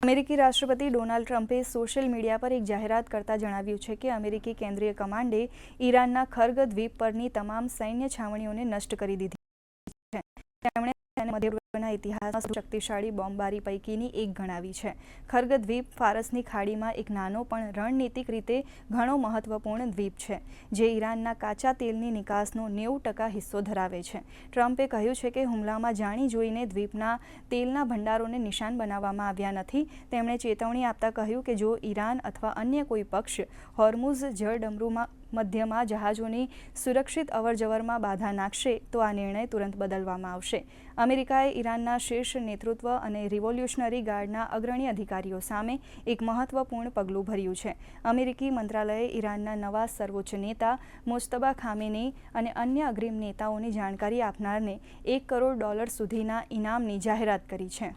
અમેરિકી રાષ્ટ્રપતિ ડોનાલ્ડ ટ્રમ્પે સોશિયલ મીડિયા પર એક જાહેરાત કરતા જણાવ્યું છે કે અમેરિકી કેન્દ્રીય કમાન્ડે ઈરાનના ખર્ગ દ્વીપ પરની તમામ સૈન્ય છાવણીઓને નષ્ટ કરી દીધી છે. તેમણે મધ્ય પૂર્વના ઇતિહાસમાં શક્તિશાળી બોમ્બબારી પૈકીની એક ગણાવી છે. ખર્ગ દ્વીપ ફારસની ખાડીમાં એક નાનો પણ રણનીતિક રીતે ઘણો મહત્વપૂર્ણ દ્વીપ છે, જે ઈરાનના કાચા તેલની નિકાસનો 90% હિસ્સો ધરાવે છે. ટ્રમ્પે કહ્યું છે કે હુમલામાં જાણી જોઈને દ્વીપના તેલના ભંડારોને નિશાન બનાવવામાં આવ્યા નથી. તેમણે ચેતવણી આપતા કહ્યું કે જો ઈરાન અથવા અન્ય કોઈ પક્ષ હોર્મુઝ જળડમરૂમાં મધ્યમાં જહાજોની સુરક્ષિત અવરજવરમાં બાધા નાખશે તો આ નિર્ણય તુરંત બદલવામાં આવશે. અમેરિકાએ ઈરાનના શીર્ષ નેતૃત્વ અને રિવોલ્યુશનરી ગાર્ડના અગ્રણી અધિકારીઓ સામે એક મહત્વપૂર્ણ પગલું ભર્યું છે. અમેરિકી મંત્રાલયે ઈરાનના નવા સર્વોચ્ચ નેતા મુજતબા ખામેની અને અન્ય અગ્રીમ નેતાઓની જાણકારી આપનારને $1 કરોડ સુધીના ઇનામની જાહેરાત કરી છે.